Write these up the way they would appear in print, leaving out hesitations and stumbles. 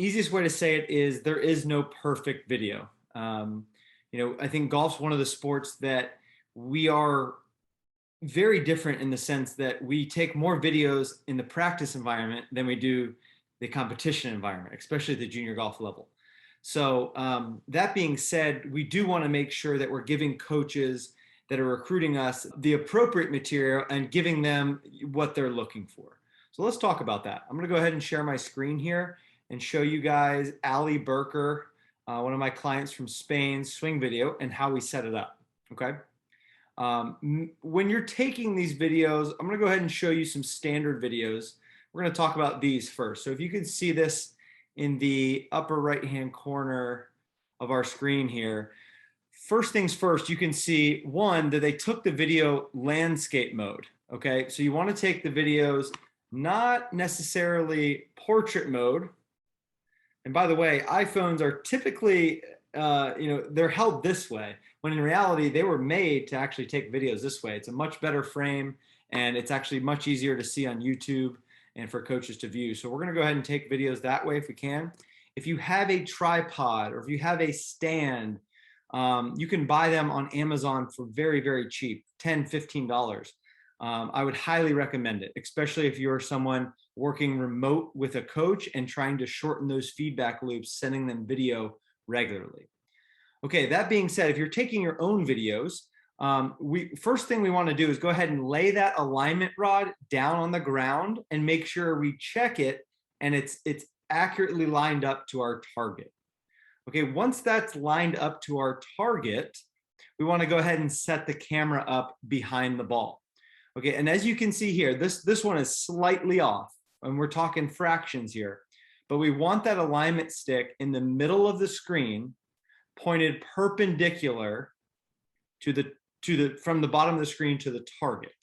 Easiest way to say it is there is no perfect video. I think golf's one of the sports that we are very different in the sense that we take more videos in the practice environment than we do the competition environment, especially at the junior golf level. So that being said, we do want to make sure that we're giving coaches that are recruiting us the appropriate material and giving them what they're looking for. So let's talk about that. I'm going to go ahead and share my screen here and show you guys Ali Burker, one of my clients from Spain's swing video, and how we set it up. Okay. When you're taking these videos, I'm going to go ahead and show you some standard videos. We're going to talk about these first. So if you can see this in the upper right-hand corner of our screen here, first things first, you can see one, that they took the video landscape mode. Okay. So you want to take the videos, not necessarily portrait mode. And by the way, iPhones are typically, they're held this way, when in reality, they were made to actually take videos this way. It's a much better frame, and it's actually much easier to see on YouTube and for coaches to view. So we're going to go ahead and take videos that way if we can. If you have a tripod or if you have a stand, you can buy them on Amazon for very, very cheap, $10, $15. I would highly recommend it, especially if you're someone working remote with a coach and trying to shorten those feedback loops, sending them video regularly. Okay, that being said, if you're taking your own videos, first thing we want to do is go ahead and lay that alignment rod down on the ground and make sure we check it and it's accurately lined up to our target. Okay, once that's lined up to our target, we want to go ahead and set the camera up behind the ball. Okay, and as you can see here, this one is slightly off, and we're talking fractions here, but we want that alignment stick in the middle of the screen, pointed perpendicular from the bottom of the screen to the target.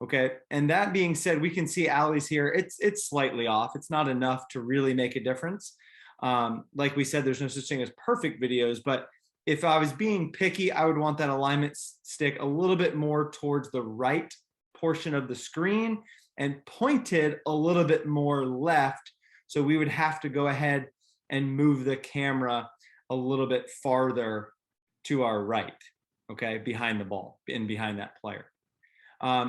Okay, and that being said, we can see Ali's here. It's slightly off. It's not enough to really make a difference. Like we said, there's no such thing as perfect videos, but if I was being picky, I would want that alignment stick a little bit more towards the right portion of the screen and pointed a little bit more left. So we would have to go ahead and move the camera a little bit farther to our right, okay, behind the ball and behind that player.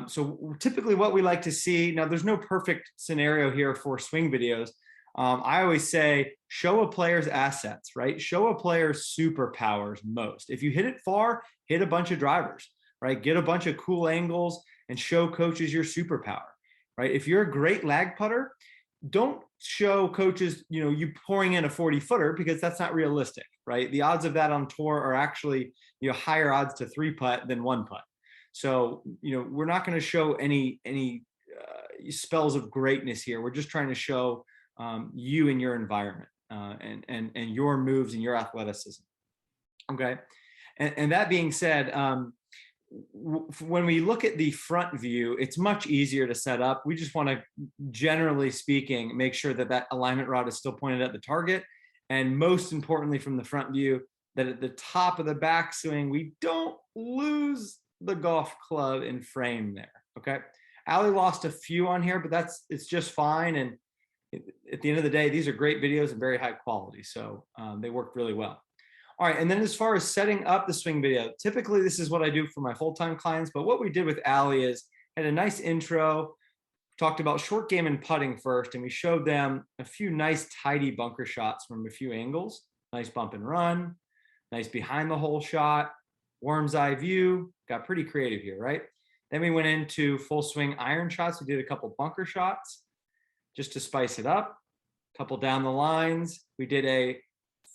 So typically what we like to see, now there's no perfect scenario here for swing videos. I always say, show a player's assets, right? Show a player's superpowers most. If you hit it far, hit a bunch of drivers, right? Get a bunch of cool angles and show coaches your superpower, right? If you're a great lag putter, don't show coaches, you pouring in a 40-footer, because that's not realistic, right? The odds of that on tour are actually, higher odds to 3-putt than 1-putt. So, we're not going to show any spells of greatness here. We're just trying to show you and your environment and your moves and your athleticism. Okay. And that being said, when we look at the front view, it's much easier to set up. We just want to, generally speaking, make sure that that alignment rod is still pointed at the target. And most importantly, from the front view, that at the top of the backswing, we don't lose the golf club in frame there. Okay. Ali lost a few on here, but it's just fine. And at the end of the day, these are great videos and very high quality. So they worked really well. All right, and then as far as setting up the swing video, typically this is what I do for my full-time clients, but what we did with Ali is had a nice intro, talked about short game and putting first, and we showed them a few nice tidy bunker shots from a few angles, nice bump and run, nice behind the hole shot, worm's eye view, got pretty creative here, right? Then we went into full swing iron shots. We did a couple bunker shots just to spice it up, a couple down the lines. We did a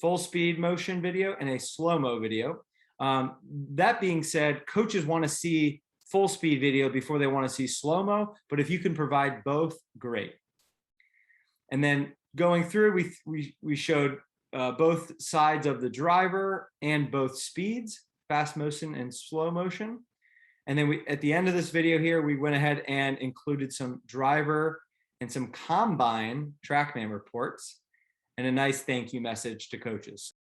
full speed motion video and a slow-mo video. That being said, coaches want to see full speed video before they want to see slow-mo, but if you can provide both, great. And then going through, we showed both sides of the driver and both speeds, fast motion and slow motion. And then at the end of this video here, we went ahead and included some driver and some combine TrackMan reports and a nice thank you message to coaches.